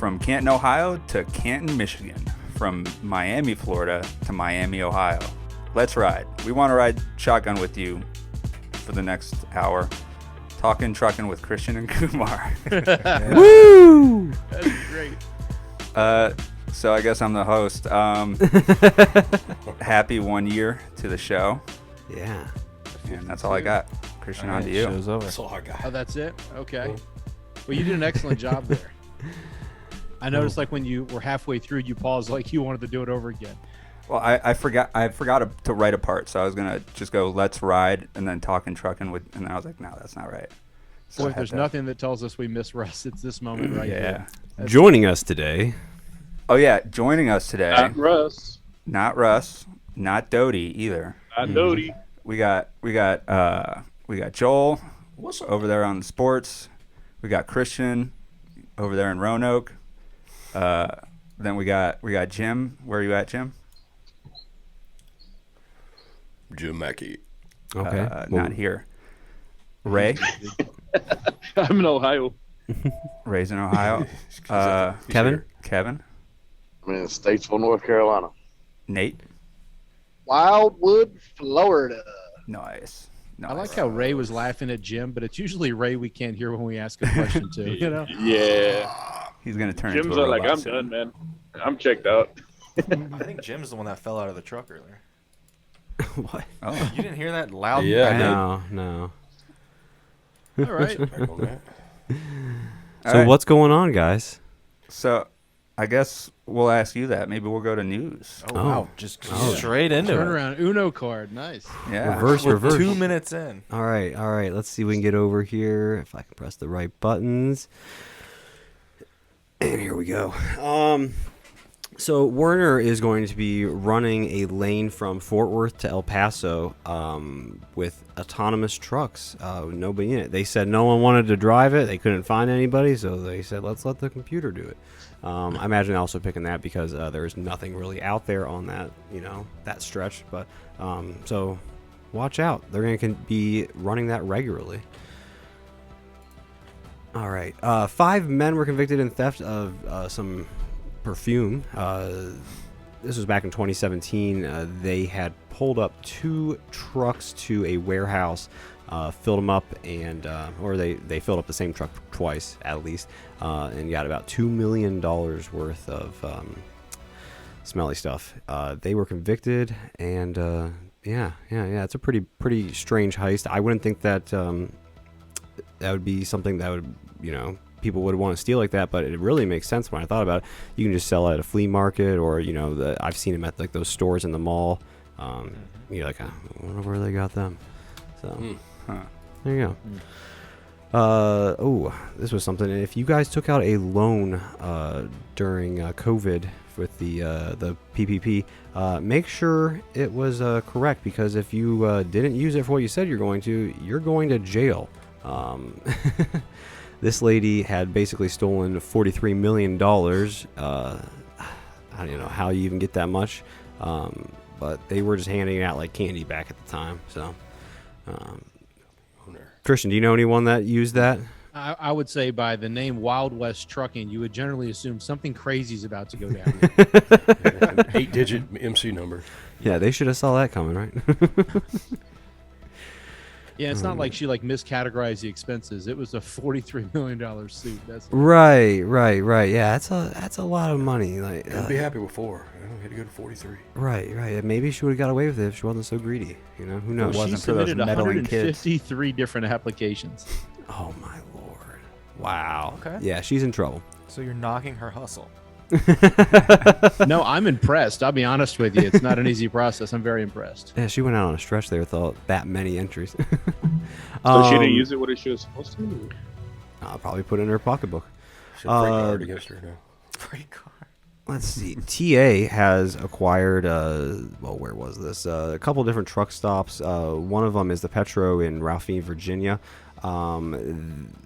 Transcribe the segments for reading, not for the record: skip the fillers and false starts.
From Canton, Ohio to Canton, Michigan. From Miami, Florida to Miami, Ohio. Let's ride. We want to ride shotgun with you for the next hour. Talkin Truckin with Christian and Kumar. Woo! That's great. So I guess I'm the host. Happy 1 year to the show. Yeah. And that's all I got. Christian, on to you. Show's over. That's all I got. Oh, that's it? Okay. Well, you did an excellent job there. I noticed, like, when you were halfway through, you paused like you wanted to do it over again. Well, I forgot to write a part, so I was gonna just go let's ride and then Talkin Truckin with, and then I was like, no, that's not right. So Boy, I if had there's nothing that tells us we miss Russ, it's this moment right here. Yeah. Joining us today. Oh yeah, joining us today. Not Russ. Not Russ. Not Doty either. Not Doty. We got Joel What's up? over there on the sports. We got Christian over there in Roanoke. Then we got Jim. Where are you at, Jim? Jim Mackey. Okay. Not here. Ray. I'm in Ohio. Ray's in Ohio. Kevin? Kevin. I'm in Statesville, North Carolina. Nate. Wildwood, Florida. Nice. I like how Ray was laughing at Jim, but it's usually Ray we can't hear when we ask a question to, you know? Yeah. He's gonna turn Jim's into a like, robot I'm soon. done, man. I'm checked out. I think Jim's the one that fell out of the truck earlier. What? Oh. You didn't hear that loud Yeah, I bang? did. No. All right. Back on that. All So right. what's going on, guys? So, I guess we'll ask you that. Maybe we'll go to news. Oh, wow. Just straight into Turn it. around Uno card. Nice. Yeah. Reverse. We're 2 minutes in. All right. Let's see if we can get over here. If I can press the right buttons. And here we go. So Werner is going to be running a lane from Fort Worth to El Paso with autonomous trucks. Nobody in it. They said no one wanted to drive it. They couldn't find anybody, so they said let's let the computer do it. I imagine also picking that because there's nothing really out there on that that stretch. But so watch out. They're going to be running that regularly. All right. 5 men were convicted in theft of some perfume. This was back in 2017. They had pulled up 2 trucks to a warehouse, filled them up, and or they filled up the same truck twice at least, and got about $2 million worth of smelly stuff. They were convicted, and yeah. It's a pretty strange heist. I wouldn't think that that would be something that would people would want to steal like that, but it really makes sense when I thought about it. You can just sell it at a flea market, or I've seen them at like those stores in the mall. You're like, I wonder where they got them. So there you go. This was something. If you guys took out a loan during COVID with the PPP, make sure it was correct, because if you didn't use it for what you said you're going to jail. This lady had basically stolen $43 million. I don't know how you even get that much, but they were just handing it out like candy back at the time. So, Christian, do you know anyone that used that? I would say by the name Wild West Trucking, you would generally assume something crazy is about to go down. An 8-digit MC number. Yeah, they should have saw that coming, right? Yeah, it's not like she miscategorized the expenses. It was a $43 million suit. That's Right. Yeah, that's a lot of money. Like, I'd be happy with 4. I had to go to 43. Right. Maybe she would have got away with it if she wasn't so greedy. Who knows? It wasn't she for those submitted meddling kids. 153 different applications. Oh my lord! Wow. Okay. Yeah, she's in trouble. So you're knocking her hustle. No, I'm impressed. I'll be honest with you. It's not an easy process. I'm very impressed. Yeah, she went out on a stretch there with that many entries. So she didn't use it what she was supposed to? I'll probably put it in her pocketbook. She had a freight card against her now. Free car. Let's see. TA has acquired, where was this? A couple different truck stops. One of them is the Petro in Ralphine, Virginia.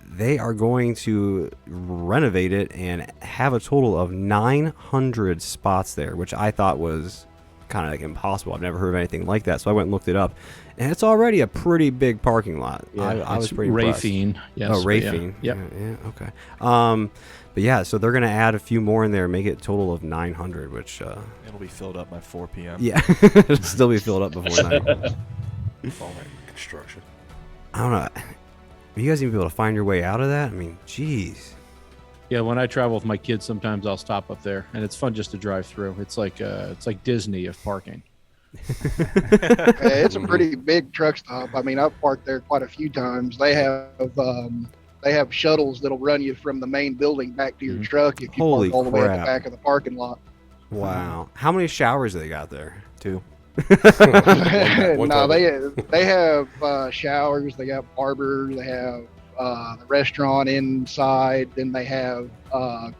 They are going to renovate it and have a total of 900 spots there, which I thought was kind of like impossible. I've never heard of anything like that. So I went and looked it up, and it's already a pretty big parking lot. I was pretty impressed. Rafine. Yes. Oh, Rafine. Yeah. Yeah. Okay. But yeah, so they're gonna add a few more in there, and make it a total of 900, which It'll be filled up by 4 p.m. yeah, it'll still be filled up before 9. All that construction. I don't know. Are you guys even able to find your way out of that? I mean, jeez. Yeah, when I travel with my kids, sometimes I'll stop up there, and it's fun just to drive through. It's like Disney of parking. It's a pretty big truck stop. I mean, I've parked there quite a few times. They have shuttles that'll run you from the main building back to your truck if you Holy park all the way at the crap. back of the parking lot. Wow. How many showers do they got there? 2. One No, time. they have showers. They got barbers. They have the restaurant inside. Then they have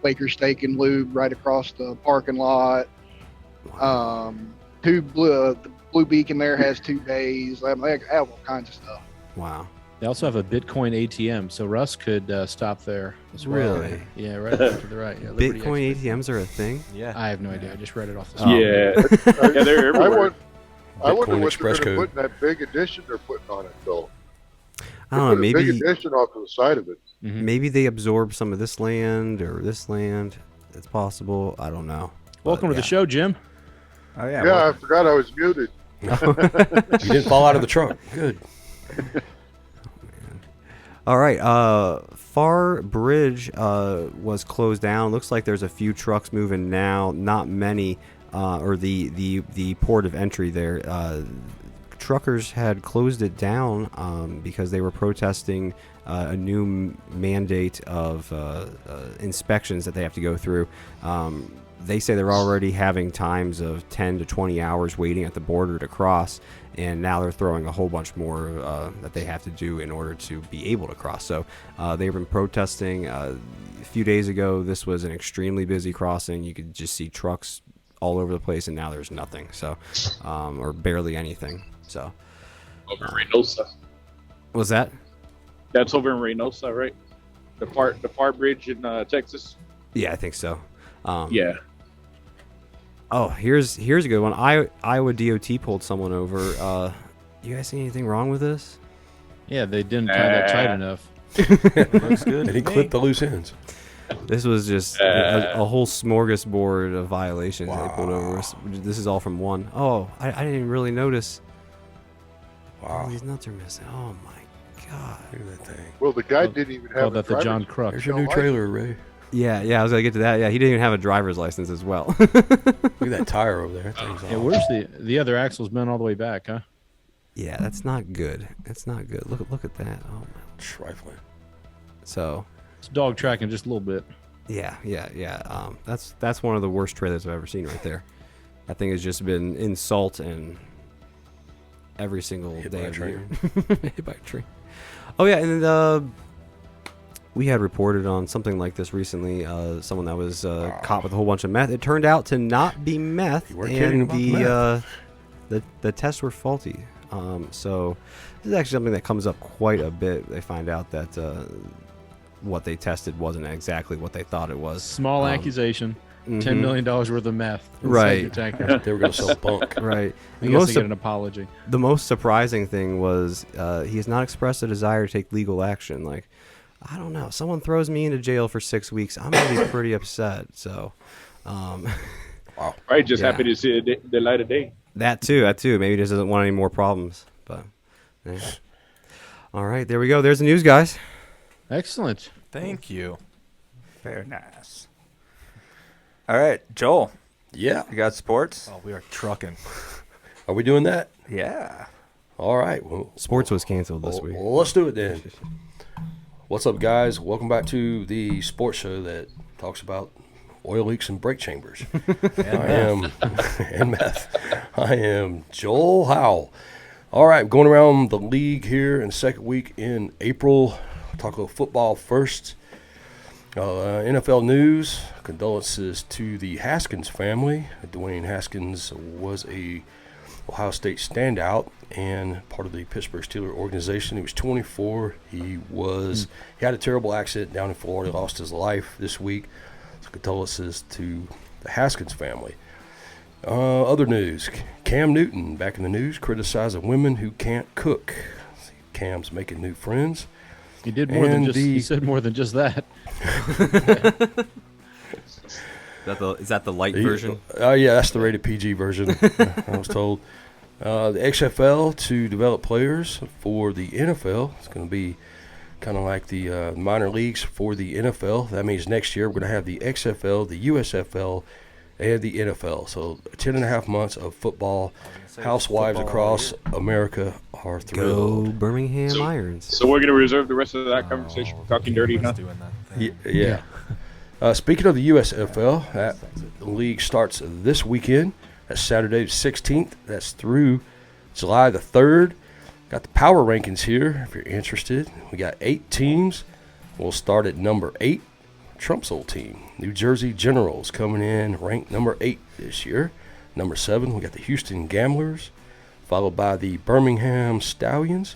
Quaker Steak and Lube right across the parking lot. The Blue Beacon there has 2 bays. I mean, they have all kinds of stuff. Wow. They also have a Bitcoin ATM, so Russ could stop there as well. Really? Yeah, right up to the right. Yeah, Liberty Bitcoin Express. ATMs are a thing? Yeah. I have no idea. I just read it off the Oh. Yeah, they're everywhere. I wonder Bitcoin what Express they're going to code. put in that big addition they're putting on it, Bill. I don't know. Put a big Maybe addition off to the side of it. maybe they absorb some of this land or this land. It's possible. I don't know. Welcome to But, the show, Jim. Oh yeah. Yeah, I forgot I was muted. You didn't fall out of the truck. Good. All right. Far Bridge was closed down. Looks like there's a few trucks moving now. Not many. Or the port of entry there. Truckers had closed it down because they were protesting a new mandate of inspections that they have to go through. They say they're already having times of 10 to 20 hours waiting at the border to cross, and now they're throwing a whole bunch more that they have to do in order to be able to cross. So they've been protesting. A few days ago, this was an extremely busy crossing. You could just see trucks all over the place, and now there's nothing. So, or barely anything. So, Over in Reynosa. what's that? That's over in Reynosa, right? The far bridge in Texas. Yeah, I think so. Yeah. Oh, here's a good one. Iowa DOT pulled someone over. You guys see anything wrong with this? Yeah, they didn't tie that tight enough. Looks good. And he to me. clipped the loose ends. This was just a whole smorgasbord of violations that they pulled over. This is all from one. Oh, I didn't even really notice. Wow. Oh, these nuts are missing. Oh my god. Look at that thing. Well, the guy didn't even have Call a that the John driver's Crux. There's your new trailer, Ray. Yeah, I was gonna get to that. Yeah, he didn't even have a driver's license as well. Look at that tire over there. That thing's Yeah, off. where's the other axle's been all the way back, huh? Yeah, that's not good. That's not good. Look at that. Oh my. Trifling. So It's dog tracking just a little bit. yeah. That's one of the worst trailers I've ever seen right there. That thing has just been in salt and every single Hit day by a of the train. year. Hit by a tree. Oh yeah, and we had reported on something like this recently. Someone that was caught with a whole bunch of meth. It turned out to not be meth, You weren't kidding and about the tests were faulty. So this is actually something that comes up quite a bit. They find out that what they tested wasn't exactly what they thought it was. Small accusation. $10 mhm. million worth of meth. inside Right. your tanker. They were going to sell bunk. Right. I The guess most, they get an apology. the most surprising thing was he has not expressed a desire to take legal action. Like, I don't know. Someone throws me into jail for 6 weeks. I'm going to be pretty upset. So, Right, just Yeah. happy to see the light of day. that too. Maybe he just doesn't want any more problems. But, yeah. All right. There we go. There's the news, guys. Excellent. Thank you. Very nice. All right, Joel, Yeah. you got sports? Oh, we are trucking. Are we doing that? Yeah. All right. Well, Sports was canceled this week. well, let's do it then. What's up, guys? Welcome back to the sports show that talks about oil leaks and brake chambers. I am and meth. I am Joel Howell. All right, going around the league here in the second week in April. Talk about football first. NFL news. Condolences to the Haskins family. Dwayne Haskins was a Ohio State standout and part of the Pittsburgh Steelers organization. He was 24. He had a terrible accident down in Florida. Lost his life this week. So condolences to the Haskins family. Other news. Cam Newton back in the news, criticizing women who can't cook. Cam's making new friends. He did more than just. He said more than just that. Is that the light version? Yeah, that's the rated PG version. I was told. The XFL to develop players for the NFL. It's going to be kind of like the minor leagues for the NFL. That means next year we're going to have the XFL, the USFL, and the NFL. So 10.5 months of football. Housewives across America are thrilled. Go Birmingham Irons. So we're going to reserve the rest of that conversation for Talking Dirty, huh? Doing that thing. Yeah. Speaking of the USFL, that league starts this weekend. That's Saturday the 16th. That's through July the 3rd. Got the power rankings here if you're interested. We got 8 teams. We'll start at number 8, Trump's old team. New Jersey Generals coming in ranked number 8 this year. Number 7, we got the Houston Gamblers, followed by the Birmingham Stallions,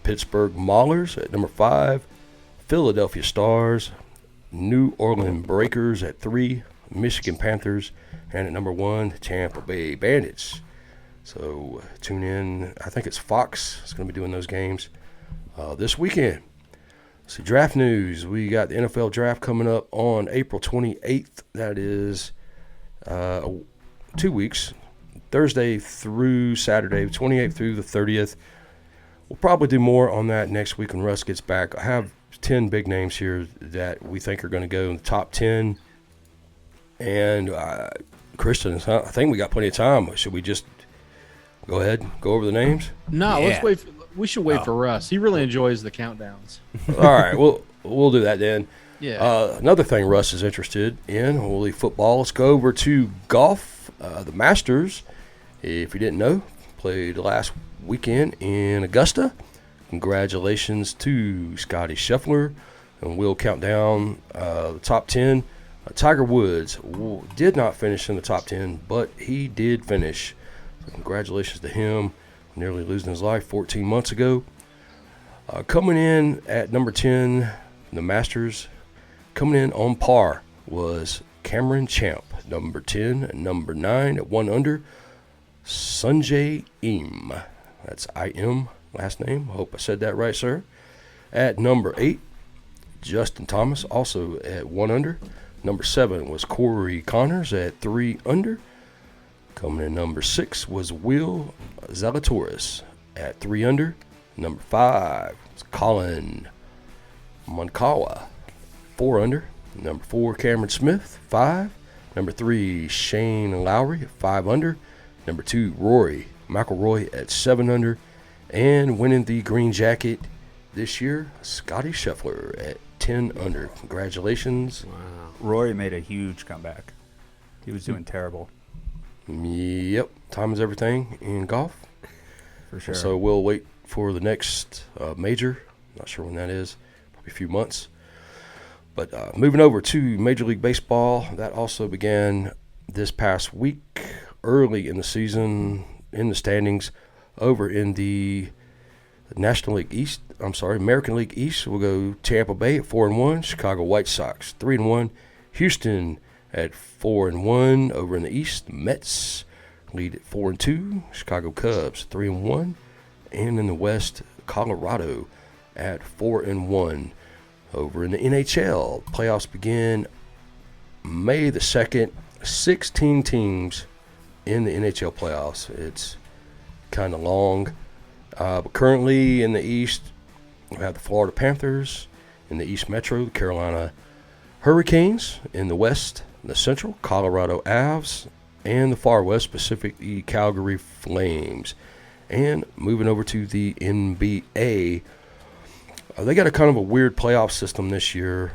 Pittsburgh Maulers at number 5, Philadelphia Stars, New Orleans Breakers at 3, Michigan Panthers, and at number 1, Tampa Bay Bandits. So tune in. I think it's Fox is going to be doing those games this weekend. See, draft news. We got the NFL draft coming up on April 28th. That is 2 weeks, Thursday through Saturday, 28th through the 30th. We'll probably do more on that next week when Russ gets back. I have 10 big names here that we think are going to go in the top 10. And Christian, I think we got plenty of time. Should we just go ahead, go over the names? No, let's wait. We should wait for Russ. He really enjoys the countdowns. All right, we'll do that then. Yeah. Another thing Russ is interested in, we'll leave football. Let's go over to golf. The Masters, if you didn't know, played last weekend in Augusta. Congratulations to Scotty Scheffler. And we'll count down the top 10. Tiger Woods did not finish in the top 10, but he did finish. So congratulations to him. Nearly losing his life 14 months ago. Coming in at number 10, the Masters, coming in on par was Cameron Champ, number 10, and number 9 at 1 under, Sanjay Im. That's I-M, last name. I hope I said that right, sir. At number 8, Justin Thomas, also at 1 under. Number 7 was Corey Connors at 3 under. Coming in number 6 was Will Zalatoris at 3 under. Number 5 was Colin Moncada, 4 under. Number 4, Cameron Smith, 5. Number 3, Shane Lowry, 5 under. Number 2, Rory McIlroy at 7 under. And winning the green jacket this year, Scotty Scheffler at 10 under. Congratulations. Wow. Rory made a huge comeback. He was doing terrible. Yep, time is everything in golf. For sure. So we'll wait for the next major. Not sure when that is. Probably a few months. But moving over to Major League Baseball, that also began this past week, early in the season, in the standings, over in the American League East. We'll go Tampa Bay at 4-1, Chicago White Sox 3-1, Houston at 4-1. Over in the East, Mets lead at 4-2, Chicago Cubs 3-1, and in the West, Colorado at 4-1. Over in the NHL, playoffs begin May the 2nd. 16 teams in the NHL playoffs. It's kind of long. But currently in the East, we have the Florida Panthers. In the East Metro, the Carolina Hurricanes. In the West, the Central, Colorado Avs. And the far West Pacific, the Calgary Flames. And moving over to the NBA, they got a kind of a weird playoff system this year.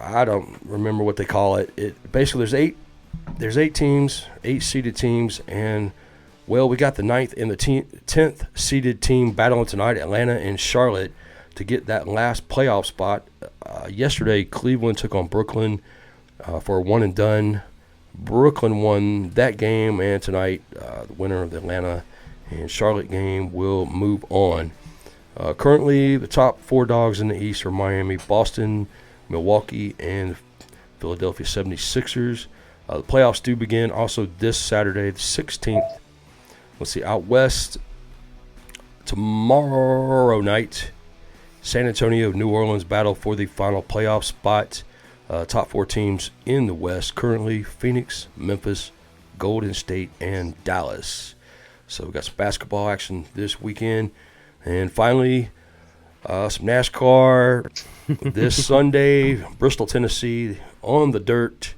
I don't remember what they call it. Basically, there's 8 teams, 8 seeded teams, and well, we got the 9th and the 10th seeded team battling tonight, Atlanta and Charlotte, to get that last playoff spot. Yesterday, Cleveland took on Brooklyn for a one and done. Brooklyn won that game, and tonight the winner of the Atlanta and Charlotte game will move on. Currently, the top 4 dogs in the East are Miami, Boston, Milwaukee, and Philadelphia 76ers. The playoffs do begin also this Saturday, the 16th. Let's see, out west tomorrow night, San Antonio, New Orleans battle for the final playoff spot. Top 4 teams in the West currently: Phoenix, Memphis, Golden State, and Dallas. So we got some basketball action this weekend. And finally, some NASCAR this Sunday, Bristol, Tennessee, on the dirt.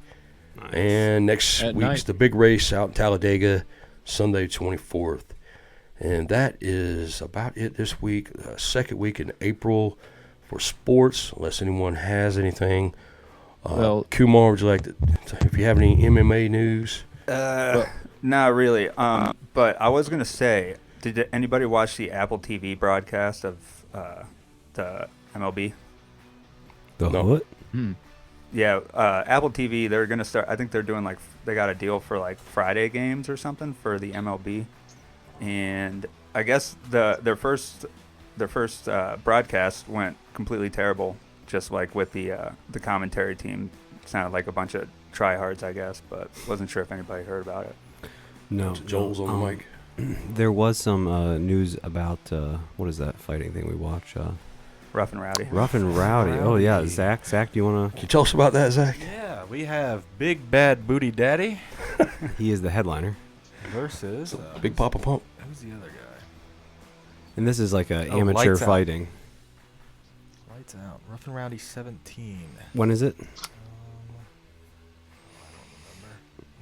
Nice. And next At week's night. the big race out in Talladega, Sunday 24th. And that is about it this week. Second week in April for sports, unless anyone has anything. Well, Kumar, would you like to, if you have any MMA news? Not really. But I was gonna say, did anybody watch the Apple TV broadcast of the MLB? The No. what? Yeah, Apple TV. They're gonna start. I think they're doing they got a deal for Friday games or something for the MLB, and I guess their first broadcast went completely terrible. Just with the commentary team, sounded like a bunch of tryhards, I guess, but wasn't sure if anybody heard about it. No. Joel's on the mic. There was some news about what is that fighting thing we watch? Rough and Rowdy. Rough and Rowdy. Oh yeah, Rowdy. Zach, do you want Can you tell us about that, Zach? Yeah, we have Big Bad Booty Daddy to? He is the headliner, versus Big Papa Pump. Who's the other guy? and this is like a Oh, amateur Lights Out. fighting. Lights Out. Rough and Rowdy 17. When is it? I don't remember.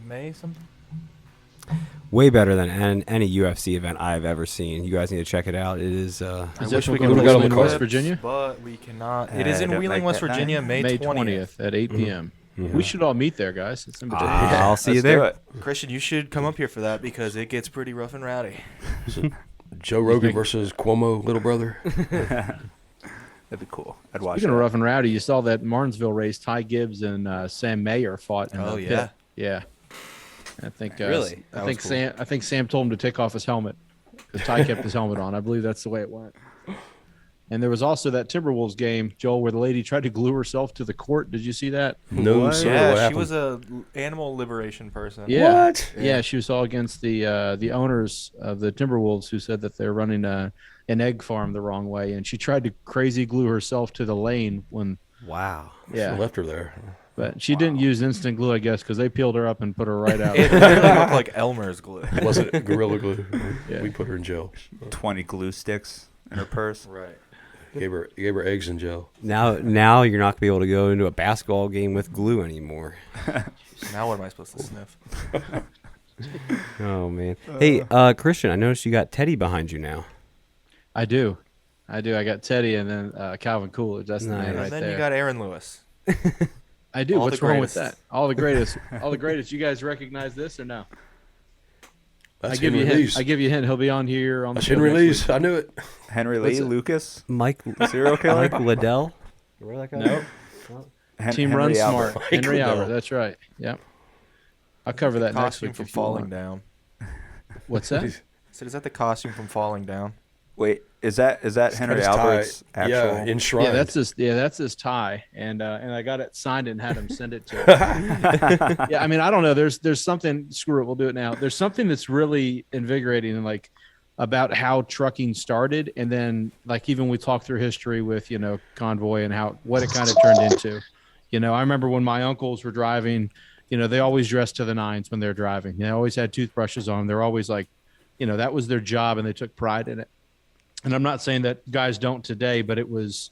May something? Way better than any UFC event I've ever seen. You guys need to check it out. It is. Is I that wish we what could we goes got on on the in card. West Virginia? But we cannot. It is in don't Wheeling, like West that night. Virginia, May 20th. at 8 p.m. Mhm. We should all meet there, guys. It's in between. I'll see you Let's do there. it. Christian, you should come up here for that because it gets pretty rough and rowdy. Joe Rogan think- versus Cuomo, little brother. That'd be cool. I'd watch Speaking it. of rough and rowdy, you saw that Martinsville race. Ty Gibbs and Sam Mayer fought. In Oh, the yeah. pit. Yeah. I think. Really? I That think was cool. Sam told him to take off his helmet because Ty kept his helmet on. I believe that's the way it went. And there was also that Timberwolves game, Joel, where the lady tried to glue herself to the court. Did you see that? No, What? sir. What Yeah, she happened? was a animal liberation person. Yeah. What? Yeah, she was all against the owners of the Timberwolves who said that they're running an egg farm the wrong way, and she tried to crazy glue herself to the lane when. Wow. Yeah, She left her there. but she didn't use instant glue, I guess, because they peeled her up and put her right out. It really looked like Elmer's glue. Was it Gorilla Glue? Yeah. We put her in jail. 20 glue sticks in her purse. Right. Gave her eggs in jail. Now you're not gonna be able to go into a basketball game with glue anymore. Now what am I supposed to sniff? Oh man. Hey, Christian, I noticed you got Teddy behind you now. I do. I got Teddy and then Calvin Coolidge. That's the man Nice. right And then there. you got Aaron Lewis. I do. all What's the wrong with greatest. that? All the greatest. All the greatest. You guys recognize this or no? That's I give Henry you a hint. Lee's. I give you a hint. He'll be on here on the That's show Henry next Lee's. week. I knew it. Henry What's Lee it? Lucas, Mike serial killer. Mike Liddell. You remember that guy? Nope. Henry Team Run Albert. Smart. Mike Henry Liddell. Albert. That's right. Yep. I'll cover that next Costume week from if you Falling want. Down. What's that? I said, is that the costume from Falling Down? Wait, is that Henry His tie. Albert's actual? Yeah, enshrined. Yeah, that's his tie, and I got it signed and had him send it to him. Yeah, I mean, I don't know. There's something. Screw it. We'll do it now. There's something that's really invigorating and about how trucking started, and then even we talk through history with Convoy and what it kind of turned into. I remember when my uncles were driving. They always dressed to the nines when they're driving. They always had toothbrushes on. They're always that was their job, and they took pride in it. And I'm not saying that guys don't today, but it was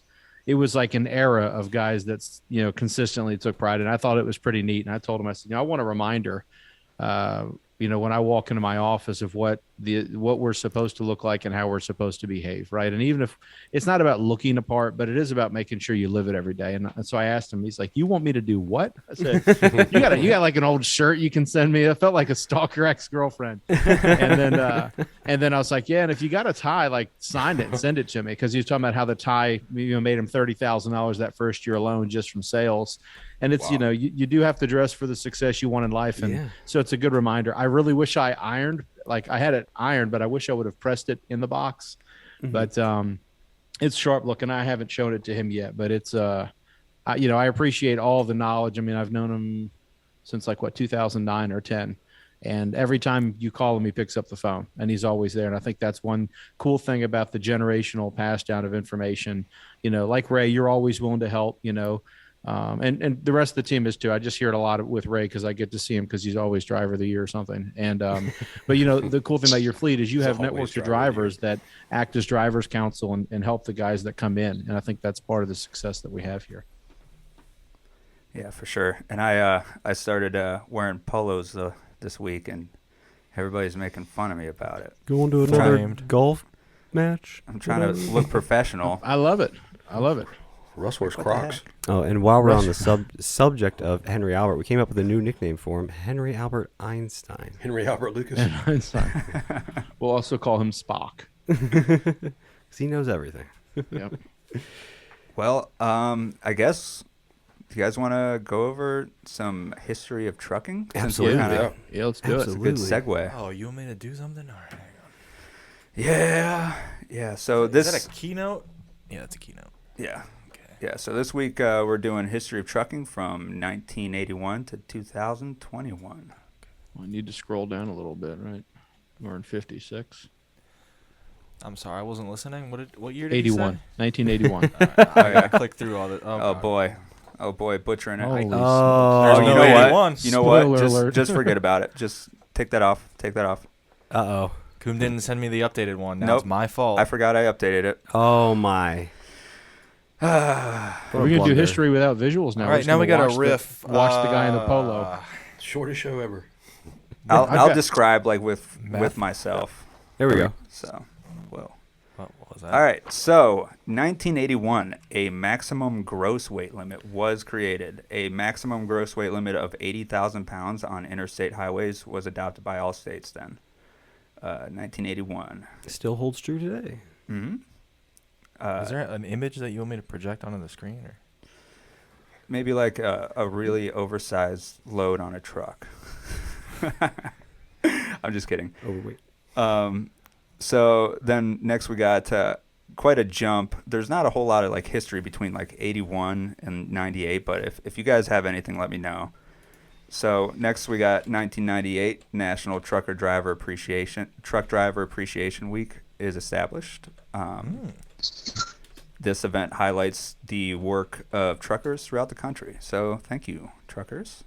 like an era of guys that's consistently took pride. And I thought it was pretty neat. And I told him, I said, I want a reminder, when I walk into my office of what we're supposed to look like and how we're supposed to behave, right? And even if it's not about looking apart, but it is about making sure you live it every day. And so I asked him, he's like, "You want me to do what?" I said, "You got like an old shirt you can send me." It felt like a stalker ex-girlfriend. And then I was like, "Yeah, and if you got a tie, sign it and send it to me," because he was talking about how the tie made him $30,000 that first year alone just from sales. And it's, Wow. you do have to dress for the success you want in life. And Yeah. so it's a good reminder. I really wish I ironed, I had it ironed, but I wish I would have pressed it in the box. Mhm. But it's sharp looking. I haven't shown it to him yet, but it's, I appreciate all the knowledge. I mean, I've known him since like 2009 or 10. And every time you call him, he picks up the phone, and he's always there. And I think that's one cool thing about the generational pass down of information. Like Ray, you're always willing to help. And the rest of the team is too. I just hear it a lot with Ray because I get to see him because he's always driver of the year or something. And but the cool thing about your fleet is you have networks of drivers that act as drivers council and help the guys that come in. And I think that's part of the success that we have here. Yeah, for sure. And I started wearing polos this week, and everybody's making fun of me about it. Going to another golf match? I'm trying to look professional. I love it. Russ wears Crocs. Oh, and while we're on the subject of Henry Albert, we came up with a new nickname for him, Henry Albert Einstein. Henry Albert Lucas. Einstein. We'll also call him Spock. Because he knows everything. Yep. Well, I guess, do you guys want to go over some history of trucking? Absolutely. Yeah, let's do It's a good segue. Oh, you want me to do something? All right, hang on. Yeah. So this Is that a keynote? Yeah, it's a keynote. Yeah. Okay. Yeah. So this week we're doing history of trucking from 1981 to 2021. I need to scroll down a little bit, right? We're in 56. I'm sorry, I wasn't listening. What year did 81. 1981. I gotta click through all the. Oh boy, butchering it. Holy You smokes. know no what? 81. You know what? Spoiler alert. Just forget about it. Just take that off. Uh-oh. Coom didn't send me the updated one. Now Nope. it's my fault. I forgot I updated it. Oh, my. Are we going to do history without visuals now? All We're right, just now we gonna got a watch riff. Watch the guy in the polo. Shortest show ever. I'll describe like with myself. There we go. So, well. What was that? All right. So, 1981, a maximum gross weight limit was created. A maximum gross weight limit of 80,000 pounds on interstate highways was adopted by all states then. 1981. Still holds true today. Mm-hmm. Is there an image that you want me to project onto the screen? Or? Maybe like a really oversized load on a truck. I'm just kidding. Overweight. So then next we got quite a jump. There's not a whole lot of like history between like 81 and 98, but if you guys have anything, let me know. So next we got 1998 National Truck Driver Appreciation Week is established. This event highlights the work of truckers throughout the country. So thank you, truckers.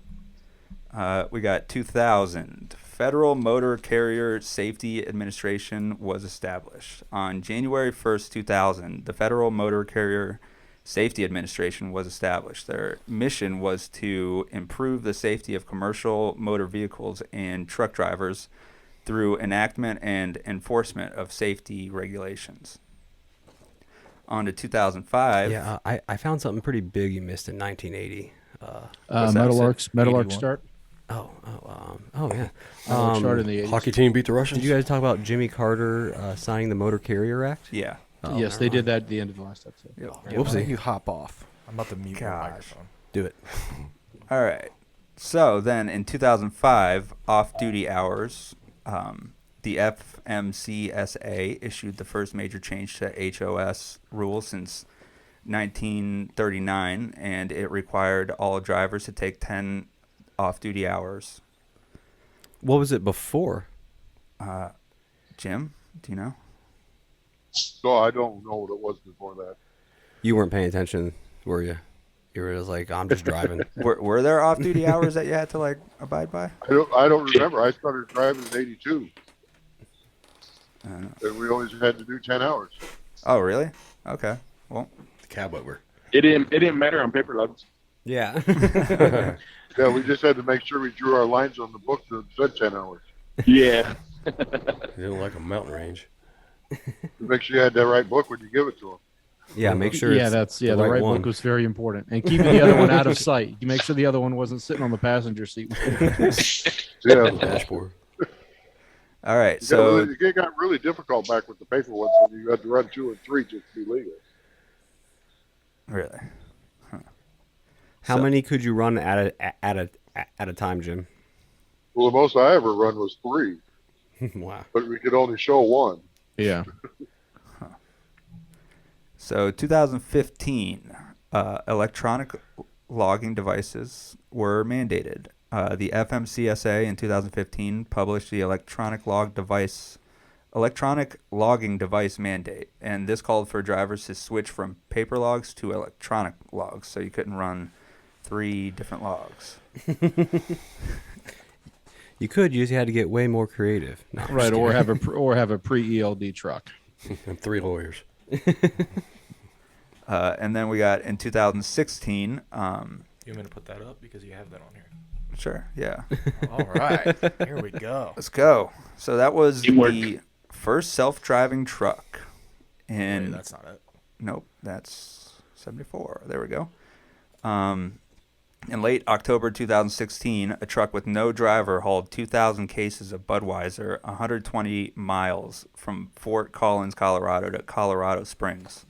We got 2000. Federal Motor Carrier Safety Administration was established. On January 1st, 2000, the Federal Motor Carrier Safety Administration was established. Their mission was to improve the safety of commercial motor vehicles and truck drivers through enactment and enforcement of safety regulations. On to 2005. Yeah, I found something pretty big you missed in 1980. Metallark start. Oh, yeah. Metallark start in the 80s. Hockey team beat the Russians. Did you guys talk about Jimmy Carter signing the Motor Carrier Act? Yeah. Oh, Yes, they did that at the end of the last episode. Yep. Yeah, why don't you hop off? I'm about to mute your Gosh. microphone. Do it. All right. So then in 2005, off-duty hours, the FMCSA issued the first major change to HOS rules since 1939, and it required all drivers to take 10 off-duty hours. What was it before? Jim, do you know? So I don't know what it was before that. You weren't paying attention, were you? You were just like, I'm just driving. Were there off-duty hours that you had to like abide by? I don't remember. I started driving in '82, and we always had to do 10 hours. Oh, really? Okay. Well, The cab over. It didn't matter on paper loads. Yeah. Yeah, we just had to make sure we drew our lines on the book that said 10 hours. Yeah. You didn't like a mountain range. Make sure you had that right book when you give it to them. Yeah, make sure Yeah, it's that's the the right one. book was very important, and keeping the other one out of sight. You make sure the other one wasn't sitting on the passenger seat. Yeah. Dashboard. all right. So So it got really difficult back with the paper ones when you had to run 2 and 3 just to be legal. really, How So- many could you run at a time, Jim? Well, the most I ever run was 3, Wow. but we could only show 1. Yeah. So 2015, electronic logging devices were mandated. The FMCSA in 2015 published the electronic logging device mandate, and this called for drivers to switch from paper logs to electronic logs, so you couldn't run 3 different logs. You could. You just had to get way more creative. No, I'm Right, just or kidding. have a pre-ELD truck. And 3 lawyers. And then we got in 2016. You want me to put that up because you have that on here? Sure, yeah. All right, here we go. Let's go. So that was Teamwork. the first self-driving truck. Wait, And that's not it. nope, that's 74. There we go. In late October 2016, a truck with no driver hauled 2,000 cases of Budweiser 120 miles from Fort Collins, Colorado to Colorado Springs.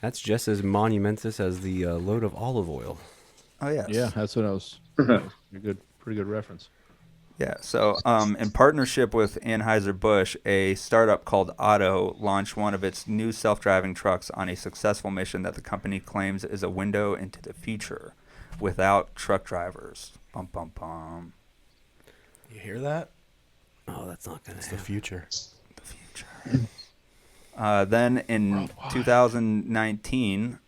That's just as monumentous as the load of olive oil. Oh, yes. Yeah, that's what I was. Pretty good reference. Yeah, so in partnership with Anheuser-Busch, a startup called Otto launched one of its new self-driving trucks on a successful mission that the company claims is a window into the future without truck drivers. Bum, bum, bum. You hear that? Oh, that's not going to It's the future. The future. Then in 2019,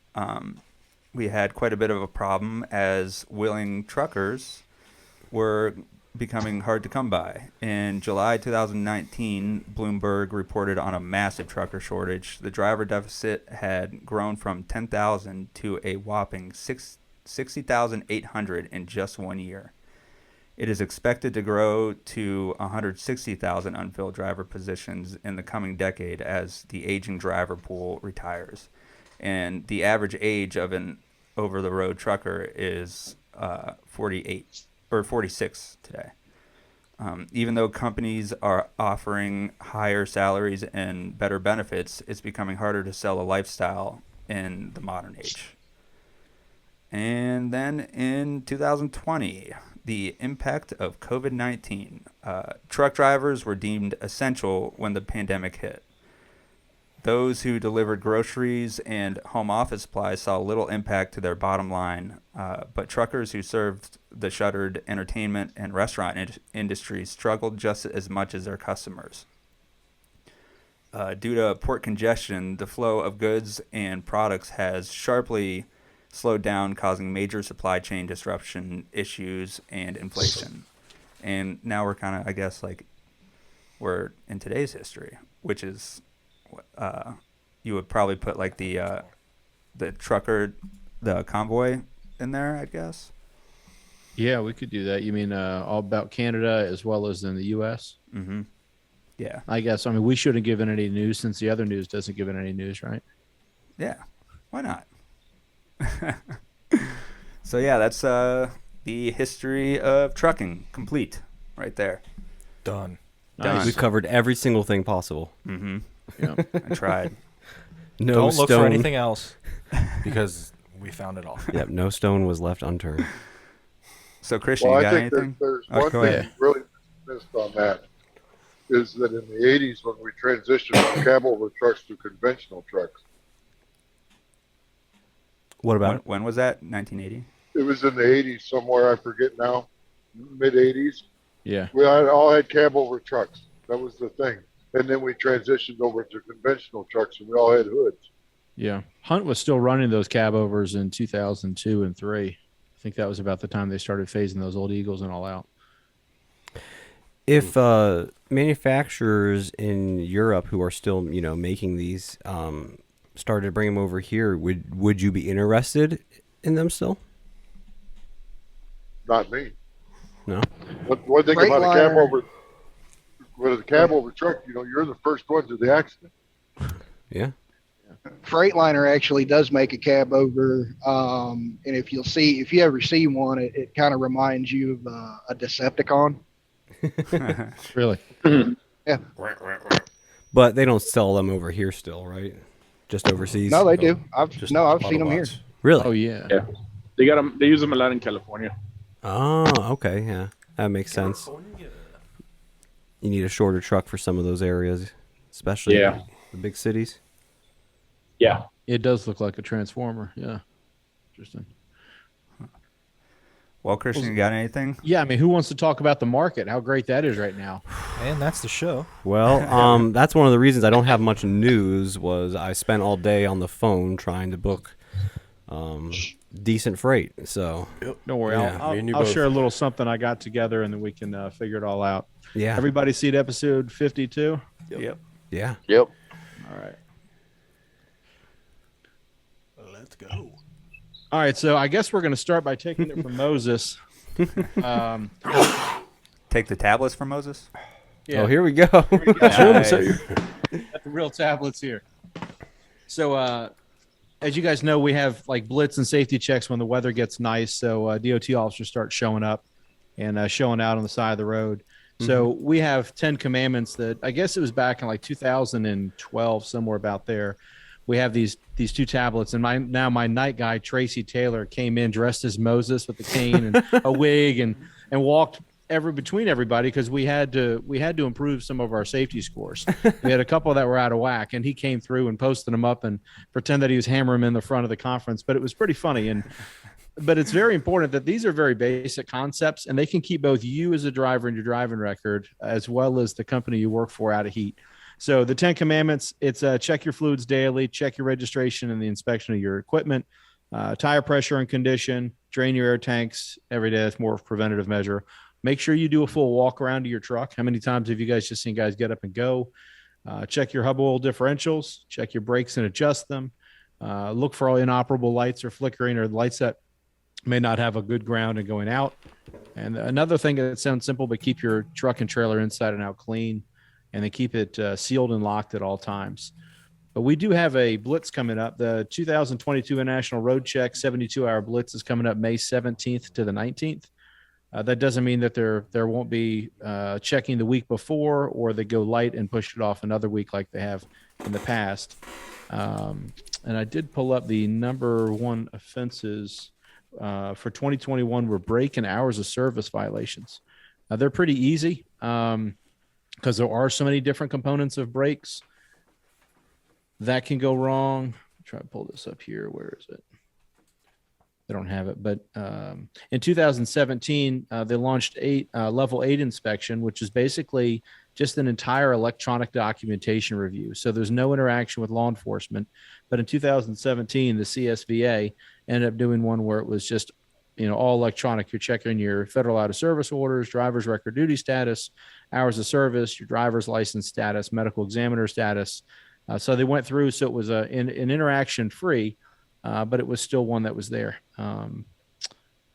we had quite a bit of a problem as willing truckers were becoming hard to come by. In July 2019, Bloomberg reported on a massive trucker shortage. The driver deficit had grown from 10,000 to a whopping 60,800 in just 1 year. It is expected to grow to 160,000 unfilled driver positions in the coming decade as the aging driver pool retires. And the average age of an over-the-road trucker is 48 or 46 today. Even though companies are offering higher salaries and better benefits, it's becoming harder to sell a lifestyle in the modern age. And then in 2020, the impact of COVID-19. Truck drivers were deemed essential when the pandemic hit. Those who delivered groceries and home office supplies saw little impact to their bottom line, but truckers who served the shuttered entertainment and restaurant industries struggled just as much as their customers. Due to port congestion, the flow of goods and products has sharply slowed down, causing major supply chain disruption issues and inflation. And now we're kind of, I guess, like we're in today's history, which is you would probably put like the trucker, the convoy in there, I guess. Yeah, we could do that. You mean all about Canada as well as in the U.S.? Mm-hmm. Yeah. I guess. I mean, we shouldn't give it any news since the other news doesn't give it any news, right? Yeah. Why not? So yeah, that's the history of trucking complete right there. Done. Nice. We've covered every single thing possible. Mm-hmm. Yeah. I tried. No Don't stone. look for anything else because we found it all. Yep, no stone was left unturned. So Christian, Well, you I got think anything? there's Oh, one go thing ahead. really missed on that is that in the 80s when we transitioned from cab over trucks to conventional trucks, What about When was that? 1980? it was in the 80s somewhere, I forget now, mid 80s. Yeah. We all had cab over trucks. That was the thing. And then we transitioned over to conventional trucks and we all had hoods. Yeah. Hunt was still running those cab overs in 2002 and 3. I think that was about the time they started phasing those old Eagles and all out. if manufacturers in Europe who are still, making these started to bring them over here, would you be interested in them still? Not me. No. What they think about a cab Freightliner. over with a cab over truck, you're the first one to the accident. Yeah. Freightliner actually does make a cab over, and if you ever see one, it kind of reminds you of a Decepticon. Really? But they don't sell them over here still, right? Just overseas? No, they do. I've Just seen them here. Autobots. Really? Oh, yeah. Yeah. They got them. They use them a lot in California. Oh, okay. Yeah. That makes sense. You need a shorter truck for some of those areas, especially Yeah. the big cities. Yeah. It does look like a transformer. Yeah. Interesting. Well, Christian, you got anything? Yeah, I mean, who wants to talk about the market? How great that is right now. And that's the show. Well, that's one of the reasons I don't have much news. Was I spent all day on the phone trying to book decent freight. So Don't worry, Yeah, I'll share a little something I got together, and then we can figure it all out. yeah, Everybody see episode 52? Yep. yeah. Yep. All right. Let's go. All right, so I guess we're going to start by taking it from Moses. Take the tablets from Moses. Yeah, Oh, here we go. Nice. the real tablets here. So, as you guys know, we have like blitz and safety checks when the weather gets nice. So DOT officers start showing up and showing out on the side of the road. So we have 10 commandments that I guess it was back in like 2012, somewhere about there. We have these two tablets, and my night guy Tracy Taylor came in dressed as Moses with a cane and a wig and walked between everybody because we had to improve some of our safety scores. We had a couple that were out of whack, and he came through and posted them up and pretend that he was hammering them in the front of the conference. But it was pretty funny, but it's very important that these are very basic concepts, and they can keep both you as a driver and your driving record as well as the company you work for out of heat. So the 10 commandments, it's check your fluids daily, check your registration and the inspection of your equipment, tire pressure and condition, drain your air tanks every day. That's more of a preventative measure. Make sure you do a full walk around to your truck. How many times have you guys just seen guys get up and go? Check your hub oil differentials, check your brakes and adjust them. Look for all inoperable lights or flickering or lights that may not have a good ground and going out. And another thing that sounds simple, but keep your truck and trailer inside and out clean. And they keep it sealed and locked at all times. But we do have a blitz coming up. The 2022 International Road Check 72-hour blitz is coming up May 17th to the 19th. That doesn't mean that there won't be checking the week before, or they go light and push it off another week like they have in the past. And I did pull up the number one offenses for 2021 were brake and hours of service violations. They're pretty easy. Because there are so many different components of brakes that can go wrong. Try to pull this up here. Where is it? They don't have it. But in 2017, they launched level 8 inspection, which is basically just an entire electronic documentation review. So there's no interaction with law enforcement. But in 2017, the CSVA ended up doing one where it was just all electronic. You're checking your federal out of service orders, driver's record duty status, hours of service, your driver's license status, medical examiner status. So they went through. So it was an interaction free, but it was still one that was there.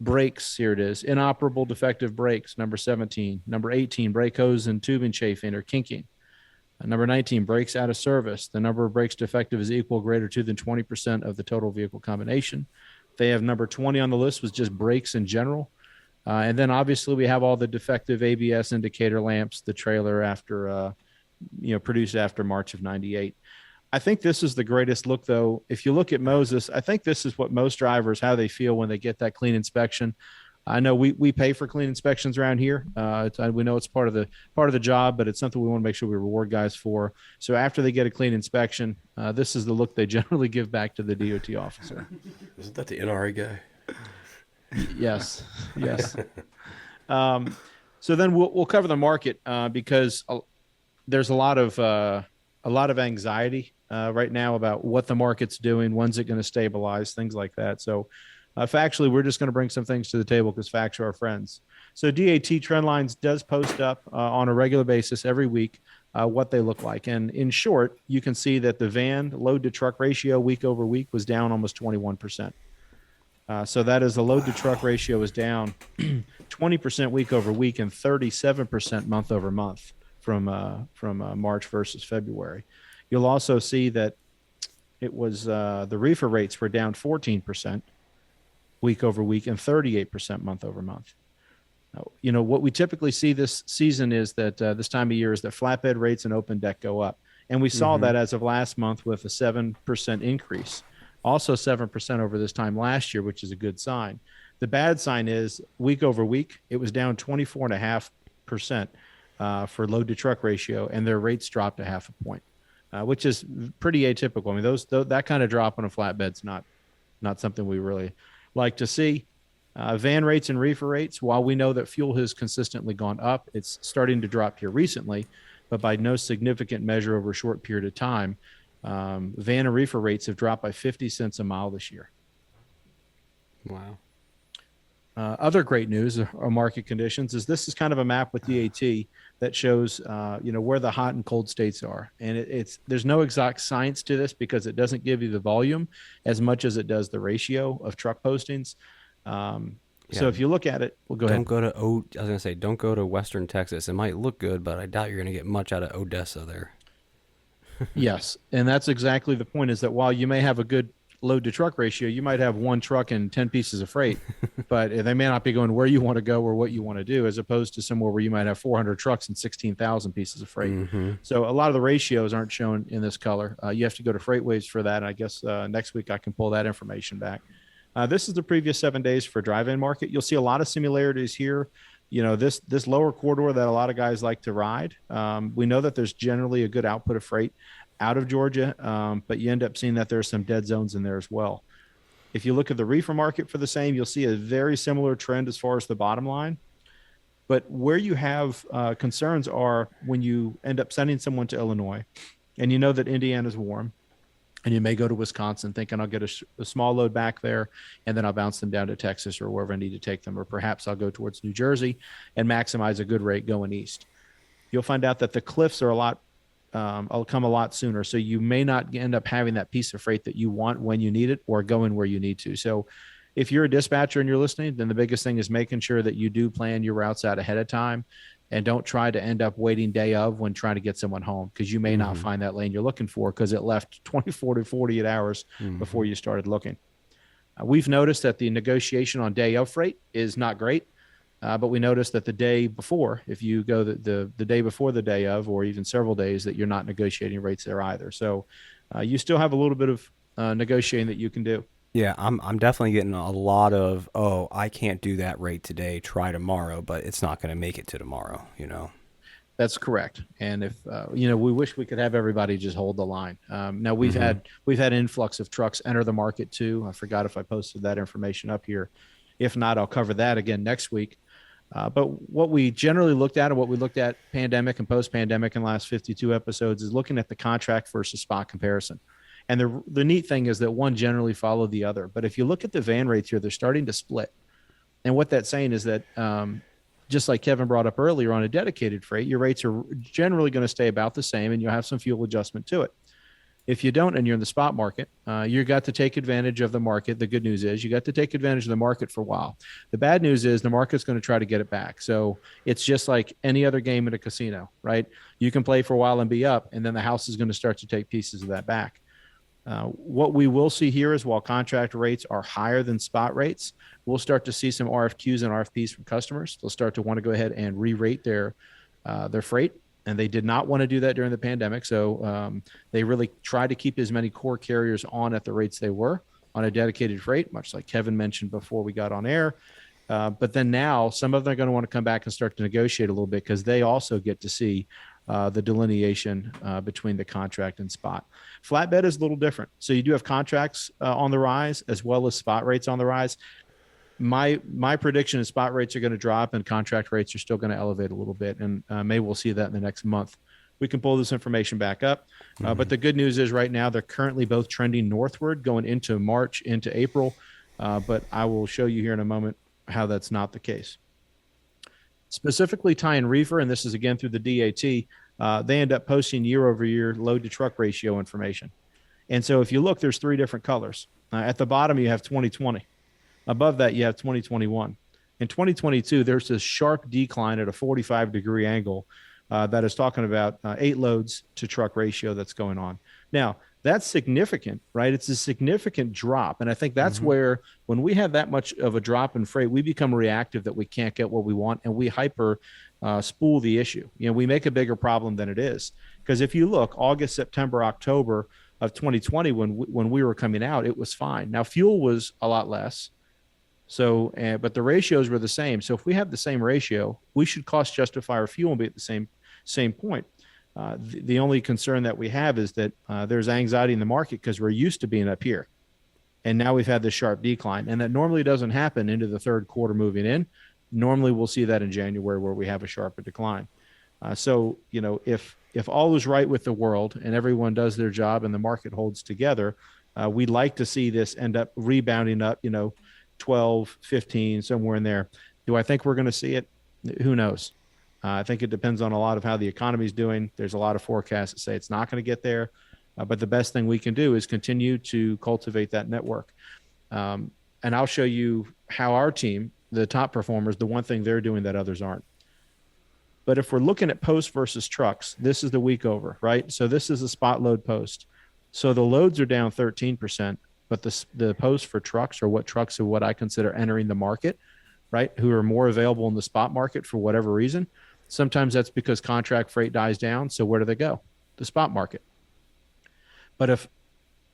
Brakes, here it is. Inoperable defective brakes, number 17. Number 18, brake hose and tubing chafing or kinking. Number 19, brakes out of service. The number of brakes defective is equal or greater to than 20% of the total vehicle combination. They have number 20 on the list was just brakes in general. And then obviously we have all the defective ABS indicator lamps, the trailer after, produced after March of 98. I think this is the greatest look though. If you look at Moses, I think this is what most drivers, how they feel when they get that clean inspection. I know we pay for clean inspections around here. We know it's part of the job, but it's something we want to make sure we reward guys for. So after they get a clean inspection, this is the look they generally give back to the DOT officer. Isn't that the NRA guy? Yes. So then we'll cover the market because there's a lot of anxiety right now about what the market's doing, when's it going to stabilize, things like that. So. Factually, we're just going to bring some things to the table because facts are our friends. So DAT Trendlines does post up on a regular basis every week what they look like. And in short, you can see that the van load to truck ratio week over week was down almost 21%. So that is the load to truck ratio is down 20% week over week and 37% month over month from March versus February. You'll also see that it was the reefer rates were down 14%. Week over week and 38% month over month. What we typically see this season is that this time of year is that flatbed rates and open deck go up. And we saw that as of last month with a 7% increase, also 7% over this time last year, which is a good sign. The bad sign is week over week, it was down 24.5% for load to truck ratio, and their rates dropped a half a point, which is pretty atypical. I mean, that kind of drop on a flatbed's not something we really like to see. Van rates and reefer rates, while we know that fuel has consistently gone up, it's starting to drop here recently, but by no significant measure over a short period of time. Van and reefer rates have dropped by 50 cents a mile this year. Wow. Other great news or market conditions is this is kind of a map with DAT that shows, where the hot and cold states are. And there's no exact science to this because it doesn't give you the volume as much as it does the ratio of truck postings. So if you look at it, we'll go ahead. Don't go to Western Texas. It might look good, but I doubt you're going to get much out of Odessa there. Yes. And that's exactly the point, is that while you may have a good load to truck ratio, you might have one truck and 10 pieces of freight, but they may not be going where you want to go or what you want to do, as opposed to somewhere where you might have 400 trucks and 16,000 pieces of freight. Mm-hmm. So a lot of the ratios aren't shown in this color. You have to go to FreightWaves for that. And I guess next week I can pull that information back. This is the previous 7 days for drive-in market. You'll see a lot of similarities here. This lower corridor that a lot of guys like to ride. We know that there's generally a good output of freight out of Georgia, but you end up seeing that there's some dead zones in there as well. If you look at the reefer market for the same, you'll see a very similar trend as far as the bottom line. But where you have concerns are when you end up sending someone to Illinois and you know that Indiana's warm, and you may go to Wisconsin thinking I'll get a small load back there, and then I'll bounce them down to Texas or wherever I need to take them. Or perhaps I'll go towards New Jersey and maximize a good rate going east. You'll find out that the cliffs are I'll come a lot sooner. So you may not end up having that piece of freight that you want when you need it or going where you need to. So if you're a dispatcher and you're listening, then the biggest thing is making sure that you do plan your routes out ahead of time and don't try to end up waiting day of when trying to get someone home, because you may not find that lane you're looking for because it left 24 to 48 hours before you started looking. We've noticed that the negotiation on day of freight is not great. But we noticed that the day before, if you go the day before the day of, or even several days, that you're not negotiating rates there either. So you still have a little bit of negotiating that you can do. Yeah, I'm definitely getting a lot of, I can't do that rate today, try tomorrow, but it's not going to make it to tomorrow, That's correct. And if, we wish we could have everybody just hold the line. Now we've had influx of trucks enter the market too. I forgot if I posted that information up here. If not, I'll cover that again next week. But what we generally looked at, and what we looked at pandemic and post-pandemic in the last 52 episodes, is looking at the contract versus spot comparison. And the neat thing is that one generally followed the other. But if you look at the van rates here, they're starting to split. And what that's saying is that just like Kevin brought up earlier, on a dedicated freight, your rates are generally going to stay about the same, and you'll have some fuel adjustment to it. If you don't, and you're in the spot market, you got to take advantage of the market. The good news is you got to take advantage of the market for a while. The bad news is the market's going to try to get it back. So it's just like any other game in a casino, right? You can play for a while and be up, and then the house is going to start to take pieces of that back. What we will see here is, while contract rates are higher than spot rates, we'll start to see some RFQs and RFPs from customers. They'll start to want to go ahead and re-rate their freight. And they did not want to do that during the pandemic. So they really tried to keep as many core carriers on at the rates they were on a dedicated freight, much like Kevin mentioned before we got on air. But then now some of them are going to want to come back and start to negotiate a little bit, because they also get to see the delineation between the contract and spot. Flatbed is a little different. So you do have contracts on the rise as well as spot rates on the rise. My prediction is spot rates are going to drop and contract rates are still going to elevate a little bit, and maybe we'll see that in the next month. We can pull this information back up, but the good news is right now they're currently both trending northward going into March, into April, but I will show you here in a moment how that's not the case. Specifically tie and reefer, and this is again through the DAT, they end up posting year over year load to truck ratio information. And so if you look, there's three different colors. At the bottom, you have 2020. Above that, you have 2021. In 2022, there's this sharp decline at a 45-degree angle that is talking about 8 loads to truck ratio that's going on. Now, that's significant, right? It's a significant drop. And I think that's where, when we have that much of a drop in freight, we become reactive that we can't get what we want, and we hyper spool the issue. We make a bigger problem than it is. Because if you look, August, September, October of 2020, when we were coming out, it was fine. Now, fuel was a lot less. So, but the ratios were the same. So if we have the same ratio, we should cost justify our fuel and be at the same point. The only concern that we have is that there's anxiety in the market because we're used to being up here. And now we've had this sharp decline, and that normally doesn't happen into the third quarter moving in. Normally we'll see that in January where we have a sharper decline. So, if all is right with the world and everyone does their job and the market holds together, we'd like to see this end up rebounding up, 12, 15, somewhere in there. Do I think we're going to see it? Who knows? I think it depends on a lot of how the economy is doing. There's a lot of forecasts that say it's not going to get there. But the best thing we can do is continue to cultivate that network. And I'll show you how our team, the top performers, the one thing they're doing that others aren't. But if we're looking at posts versus trucks, this is the week over, right? So this is a spot load post. So the loads are down 13%, but the posts for trucks are what I consider entering the market, right? Who are more available in the spot market for whatever reason. Sometimes that's because contract freight dies down. So where do they go? The spot market. But if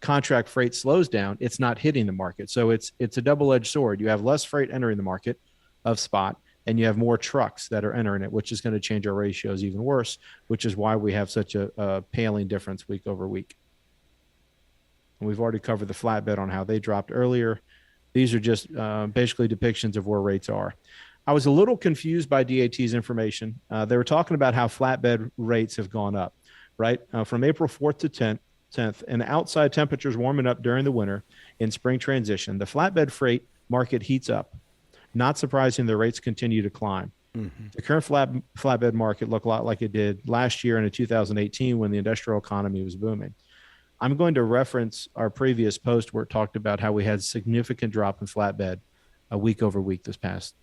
contract freight slows down, it's not hitting the market. So it's a double-edged sword. You have less freight entering the market of spot, and you have more trucks that are entering it, which is going to change our ratios even worse, which is why we have such a paling difference week over week. And we've already covered the flatbed on how they dropped earlier. These are just basically depictions of where rates are. I was a little confused by DAT's information. They were talking about how flatbed rates have gone up, right? From April 4th to 10th, and outside temperatures warming up during the winter in spring transition, the flatbed freight market heats up. Not surprising, the rates continue to climb. Mm-hmm. The current flatbed market looked a lot like it did last year in 2018 when the industrial economy was booming. I'm going to reference our previous post where it talked about how we had significant drop in flatbed a week over week this past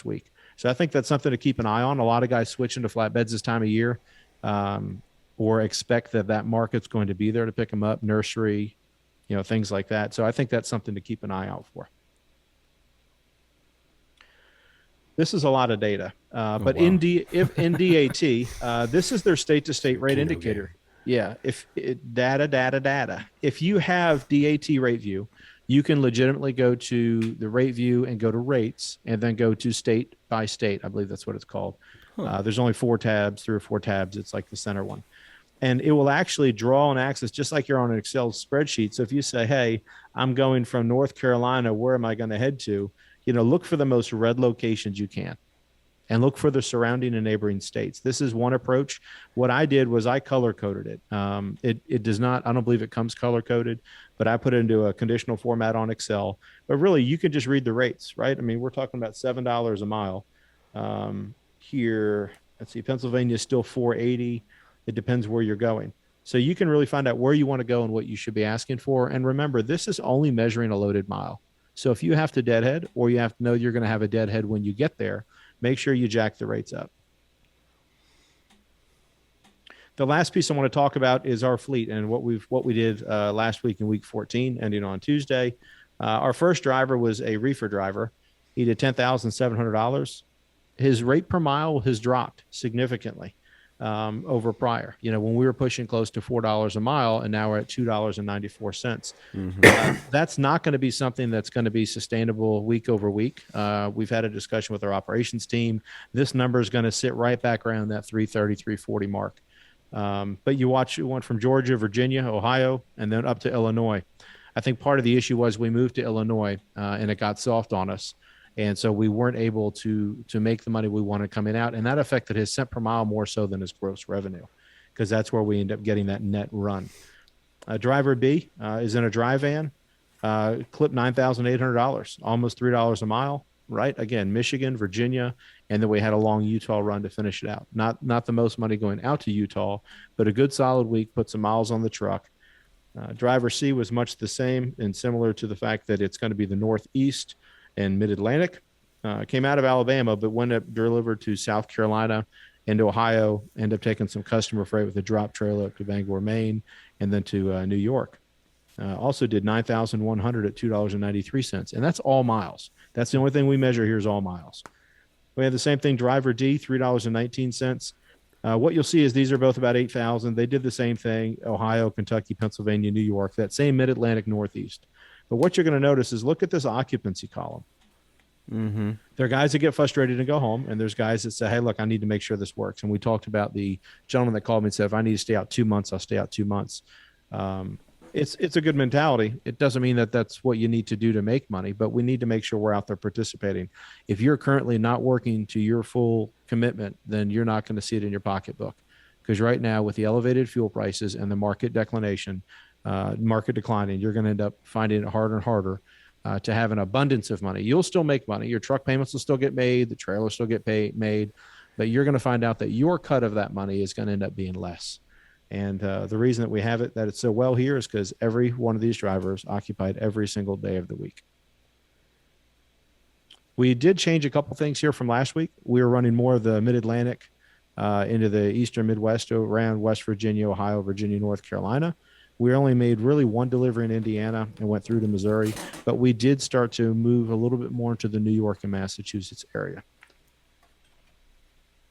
week. So I think that's something to keep an eye on. A lot of guys switching to flatbeds this time of year. Or expect that market's going to be there to pick them up, nursery, things like that. So I think that's something to keep an eye out for. This is a lot of data, but wow. in DAT, this is their state-to-state rate indicator. Yeah, data. If you have DAT rate view, you can legitimately go to the rate view and go to rates, and then go to state by state. I believe that's what it's called. Huh. There's only 3 or 4 tabs. It's like the center one. And it will actually draw an axis just like you're on an Excel spreadsheet. So if you say, hey, I'm going from North Carolina, where am I going to head to? Look for the most red locations you can and look for the surrounding and neighboring states. This is one approach. What I did was I color coded it. It does not, I don't believe it comes color coded, but I put it into a conditional format on Excel. But really, you can just read the rates, right? I mean, we're talking about $7 a mile. Here, let's see, Pennsylvania is still $4.80. It depends where you're going. So you can really find out where you want to go and what you should be asking for. And remember, this is only measuring a loaded mile. So if you have to deadhead, or you have to know you're going to have a deadhead when you get there, make sure you jack the rates up. The last piece I want to talk about is our fleet and what we did last week in week 14, ending on Tuesday. Our first driver was a reefer driver. He did $10,700. His rate per mile has dropped significantly over prior. When we were pushing close to $4 a mile, and now we're at $2.94. Mm-hmm. That's not going to be something that's going to be sustainable week over week. We've had a discussion with our operations team. This number is going to sit right back around that 330, 340 mark. But you watch, it went from Georgia, Virginia, Ohio, and then up to Illinois. I think part of the issue was we moved to Illinois and it got soft on us. And so we weren't able to make the money we wanted coming out. And that affected his cent per mile more so than his gross revenue, because that's where we end up getting that net run. Driver B is in a dry van, clipped $9,800, almost $3 a mile, right? Again, Michigan, Virginia, and then we had a long Utah run to finish it out. Not the most money going out to Utah, but a good solid week, put some miles on the truck. Driver C was much the same and similar to the fact that it's going to be the Northeast and Mid-Atlantic. Came out of Alabama, but went up delivered to South Carolina and Ohio, ended up taking some customer freight with a drop trailer up to Bangor, Maine, and then to New York. Also did $9,100 at $2.93. And that's all miles. That's the only thing we measure here is all miles. We have the same thing, driver D, $3.19. What you'll see is these are both about 8,000. They did the same thing, Ohio, Kentucky, Pennsylvania, New York, that same Mid-Atlantic Northeast. But what you're going to notice is look at this occupancy column. Mm-hmm. There are guys that get frustrated and go home, and there's guys that say, hey, look, I need to make sure this works. And we talked about the gentleman that called me and said, if I need to stay out 2 months, I'll stay out 2 months. It's a good mentality. It doesn't mean that that's what you need to do to make money, but we need to make sure we're out there participating. If you're currently not working to your full commitment, then you're not going to see it in your pocketbook. Because right now, with the elevated fuel prices and the market declining, you're going to end up finding it harder and harder to have an abundance of money. You'll still make money. Your truck payments will still get made. The trailer will still get made. But you're going to find out that your cut of that money is going to end up being less. And the reason that we have it, that it's so well here, is because every one of these drivers occupied every single day of the week. We did change a couple things here from last week. We were running more of the Mid-Atlantic into the Eastern Midwest around West Virginia, Ohio, Virginia, North Carolina. We only made really one delivery in Indiana and went through to Missouri, but we did start to move a little bit more into the New York and Massachusetts area.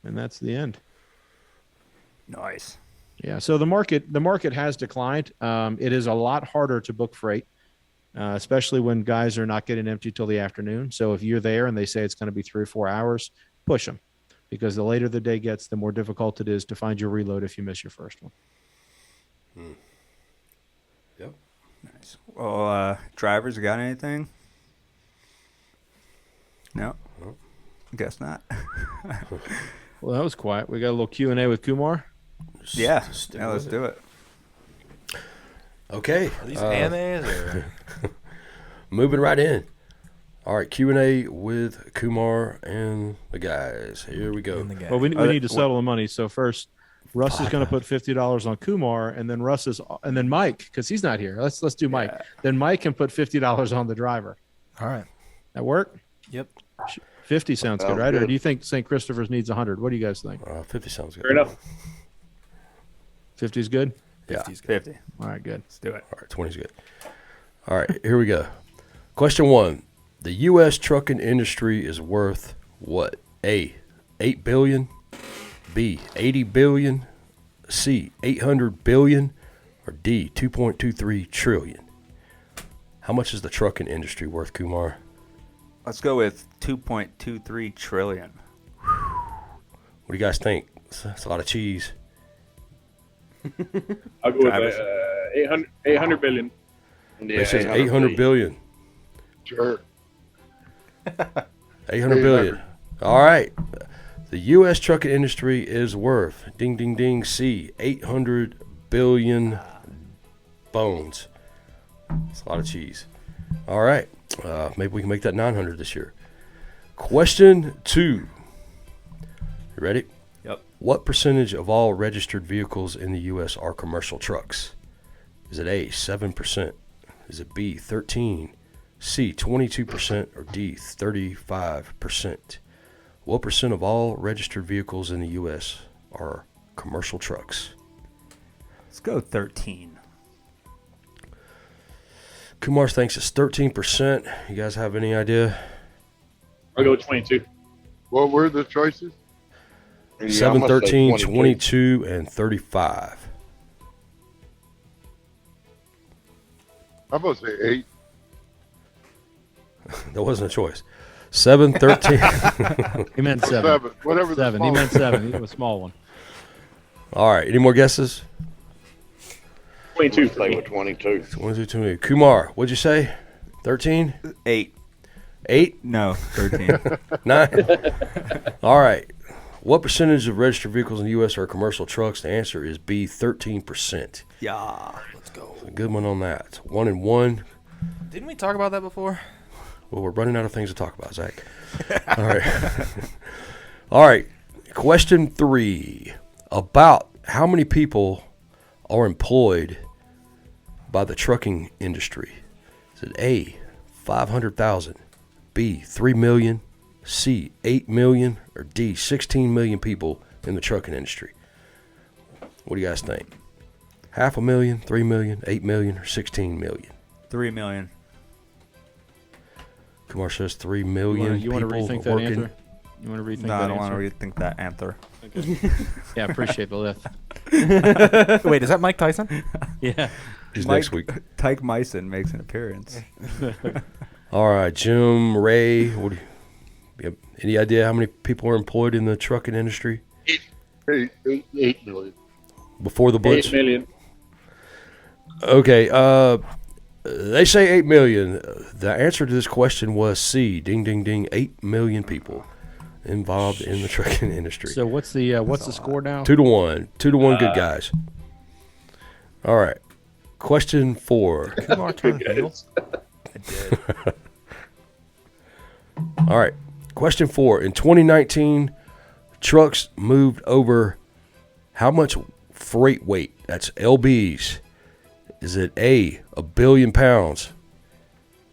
And that's the end. Nice. Yeah, so the market has declined. It is a lot harder to book freight, especially when guys are not getting empty till the afternoon. So if you're there and they say it's going to be 3 or 4 hours, push them, because the later the day gets, the more difficult it is to find your reload if you miss your first one. Yep. Nice. Well, drivers, you got anything? No? Guess not. Well, that was quiet. We got a little Q&A with Kumar. Yeah, let's do it. Okay. Are these AMAs or? Moving right in. All right, Q&A with Kumar and the guys. Here we go. Well, we need to settle the money. So first, Russ is going to put $50 on Kumar, and then Mike, because he's not here. Let's do Mike. Yeah. Then Mike can put $50 on the driver. All right. That work? Yep. 50 sounds good, right? Good. Or do you think St. Christopher's needs 100? What do you guys think? 50 sounds good. Fair enough. 50 is good? Yeah. 50. All right, good. Let's do it. All right, 20 is good. All right, here we go. Question 1. The U.S. trucking industry is worth what? A, $8 billion, B, $80 billion, C, $800 billion, or D, $2.23 trillion? How much is the trucking industry worth, Kumar? Let's go with 2.23 trillion. What do you guys think? It's a lot of cheese. I'll go with 800 billion. Yeah, it says 800 billion. Sure. 800 billion. All right. The U.S. trucking industry is worth, ding, ding, ding, C, 800 billion bones. It's a lot of cheese. All right. Maybe we can make that 900 this year. Question 2. You ready? Yep. What percentage of all registered vehicles in the U.S. are commercial trucks? Is it A, 7%? Is it B, 13%? C, 22%? Or D, 35%? What percent of all registered vehicles in the U.S. are commercial trucks? Let's go 13. Kumar thinks it's 13%. You guys have any idea? I'll go with 22. What were the choices? 7, 13, 22, and 35. I'm going to say 8. That wasn't a choice. 7, 13. He meant 7. 7. Whatever. 7. He meant 7. He was a small one. All right. Any more guesses? 22. Play with 22. 22. Kumar, what'd you say? 13? 8. 8? No, 13. 9? All right. What percentage of registered vehicles in the U.S. are commercial trucks? The answer is B, 13%. Yeah. Let's go. A good one on that. 1 and 1. Didn't we talk about that before? Well, we're running out of things to talk about, Zach. All right. All right. Question 3. About how many people are employed by the trucking industry? Is it A, 500,000, B, 3 million, C, 8 million, or D, 16 million people in the trucking industry? What do you guys think? 500,000, 3 million, 8 million, or 16 million? 3 million. Kumar says 3 million You want to people rethink that working. answer? You want to rethink No, that I don't want answer? to rethink that answer. Okay. Yeah, appreciate the lift. Wait, is that Mike Tyson? Yeah. He's next week. Tyke Myson makes an appearance. All right, Jim, Ray, what do you have any idea how many people are employed in the trucking industry 8 million. before the blitz? 8 million. Okay. They say 8 million. The answer to this question was C. Ding, ding, ding. 8 million people involved in the trucking industry. So what's the score now? 2-1. 2-1 good guys. All right. Question 4. Kumar turned heel. I did. All right. Question 4. In 2019, trucks moved over how much freight weight? That's LBs. Is it A, 1 billion pounds?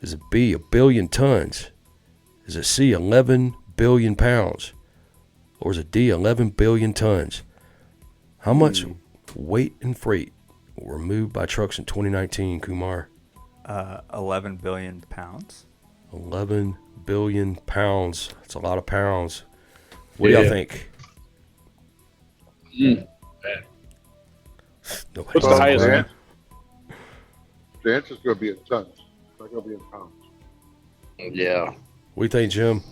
Is it B, 1 billion tons? Is it C, 11 billion pounds? Or is it D, 11 billion tons? How much weight and freight were moved by trucks in 2019, Kumar? 11 billion pounds. 11 billion pounds. That's a lot of pounds. What do y'all think? Nobody What's the knows. highest one? The answer's going to be in tons. It's not going to be in pounds. Yeah. What do you think, Jim?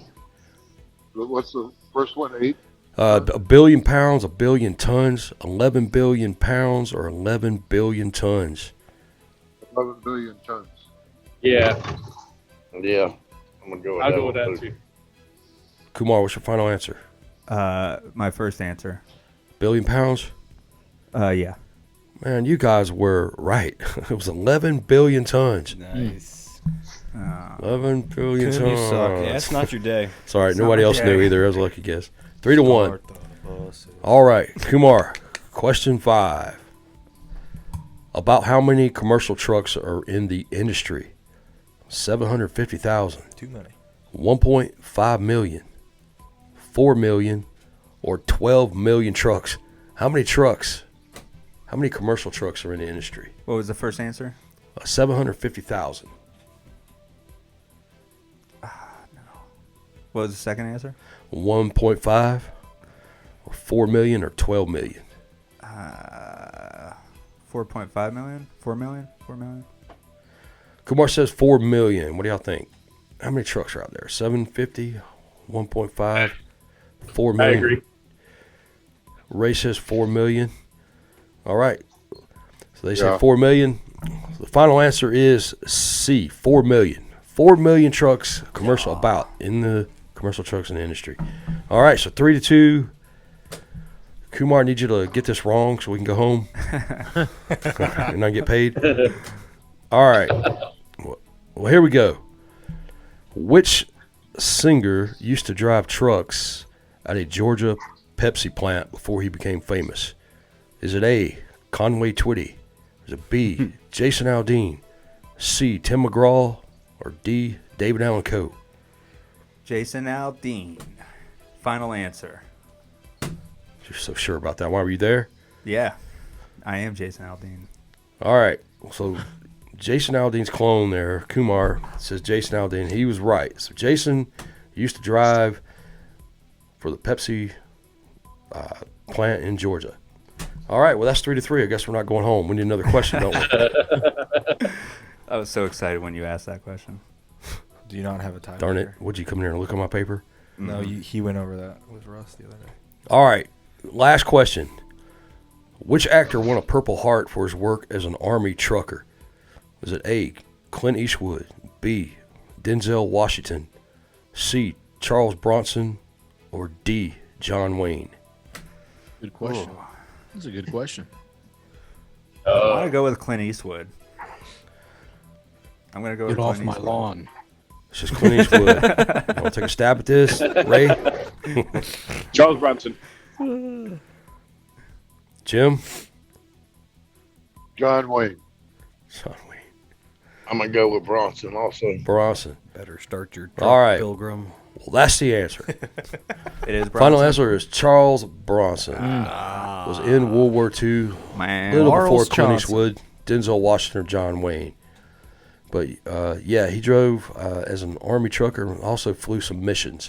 What's the first one? 8? 1 billion pounds, 1 billion tons, 11 billion pounds, or 11 billion tons? 11 billion tons. Yeah, Yeah. I'm going to go with I'll that go with one, that too. Kumar, what's your final answer? My first answer. Billion pounds? Yeah. Man, you guys were right. It was 11 billion tons. Nice. 11 billion Couldn't you tons. suck? Yeah, it's not your day. Sorry, It's nobody not else my knew day. either. That was a lucky guess. 3-1. Start the bus. All right, Kumar, question 5. About how many commercial trucks are in the industry? 750,000, Too many. 1.5 million, 4 million, or 12 million trucks. How many trucks? How many commercial trucks are in the industry? What was the first answer? 750,000. What was the second answer? 1.5 or 4 million or 12 million. 4.5 million? 4 million? 4 million? Kumar says 4 million. What do y'all think? How many trucks are out there? 750, 1.5, 4 I million. agree. Ray says 4 million. All right. So they say Yeah. 4 million. The final answer is C, 4 million. 4 million trucks commercial about in the commercial trucks in the industry. All right, so 3-2. Kumar, I need you to get this wrong so we can go home and not get paid. All right. Well, here we go. Which singer used to drive trucks at a Georgia Pepsi plant before he became famous? Is it A, Conway Twitty? Is it B, Jason Aldean? C, Tim McGraw? Or D, David Allen Coe? Jason Aldean. Final answer. You're so sure about that. Why were you there? Yeah, I am Jason Aldean. All right. So Jason Aldean's clone there, Kumar, says Jason Aldean. He was right. So Jason used to drive for the Pepsi plant in Georgia. All right. Well, that's 3-3. I guess we're not going home. We need another question, don't we? I was so excited when you asked that question. Do you not have a tiebreaker? Darn it. Would you come in here and look at my paper? No, he went over that with Russ the other day. All right. Last question. Which actor won a Purple Heart for his work as an Army trucker? Is it A, Clint Eastwood, B, Denzel Washington, C, Charles Bronson, or D, John Wayne? Good question. That's a good question. I want to go with Clint Eastwood. I'm going to go Get with off Clint my Eastwood. lawn. It's just Clint Eastwood. You want to take a stab at this, Ray? Charles Bronson. Jim? John Wayne. John Wayne. I'm going to go with Bronson also. Bronson. Better start your All right. Pilgrim. Well, that's the answer. It is Bronson. Final answer is Charles Bronson. Was in World War II. Man. A little Charles before Clint Johnson. Eastwood, Denzel Washington, or John Wayne. But, yeah, he drove as an Army trucker and also flew some missions.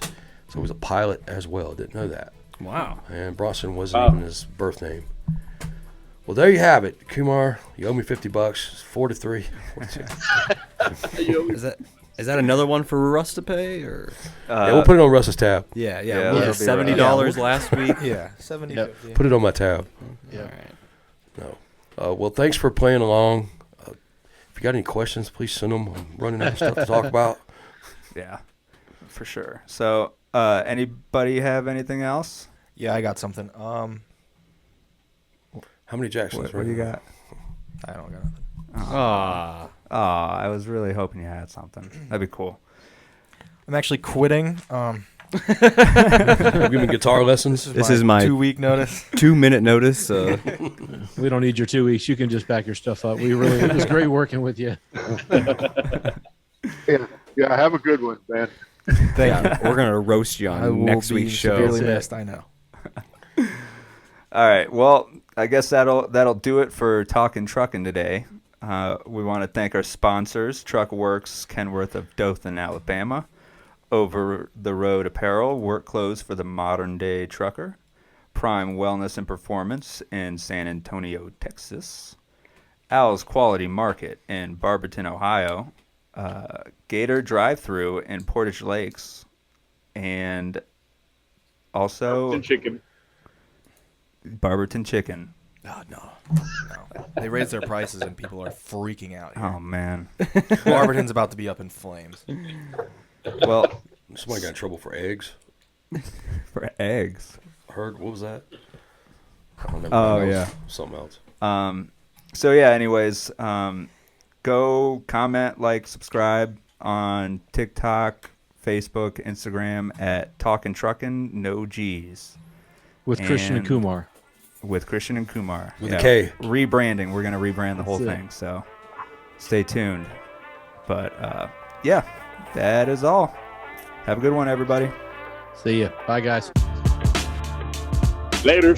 So he was a pilot as well. Didn't know that. Wow. And Bronson wasn't even his birth name. Well, there you have it. Kumar, you owe me $50. It's 4-3. Is that another one for Russ to pay or? Yeah, we'll put it on Russ's tab. Yeah. Yeah, What, that'll be $70 last week. Yeah, 70 Yep. 50. Put it on my tab. Yeah. All right. No. Well, thanks for playing along. If you got any questions, please send them. I'm running out of stuff to talk about. Yeah, for sure. So, anybody have anything else? Yeah, I got something. How many Jacksons? What do you got? I don't got nothing. Oh, I was really hoping you had something. That'd be cool. I'm actually quitting. Giving guitar lessons. This is my 2-week notice. 2-minute notice. We don't need your 2 weeks. You can just pack your stuff up. It was great working with you. Yeah, have a good one, man. Thank you. We're gonna roast you on next week's show. Severely missed, I know. All right. Well, I guess that'll do it for Talkin Truckin today. We want to thank our sponsors, Truck Works, Kenworth of Dothan, Alabama, Over the Road Apparel, work clothes for the modern day trucker, Prime Wellness and Performance in San Antonio, Texas, Al's Quality Market in Barberton, Ohio, Gator Drive-Thru in Portage Lakes, and also Barberton Chicken. Oh, no. They raised their prices and people are freaking out here. Oh, man. Barberton's about to be up in flames. Well, somebody got in trouble for eggs. For eggs? I heard, what was that? I don't remember. Oh, yeah. Something else. So, yeah, anyways, go comment, like, subscribe on TikTok, Facebook, Instagram at Talkin Truckin, no G's. With Christian and Kumar. With Christian and Kumar. With a K. Rebranding. We're going to rebrand the whole thing. So stay tuned. But, yeah, that is all. Have a good one, everybody. See ya. Bye, guys. Later.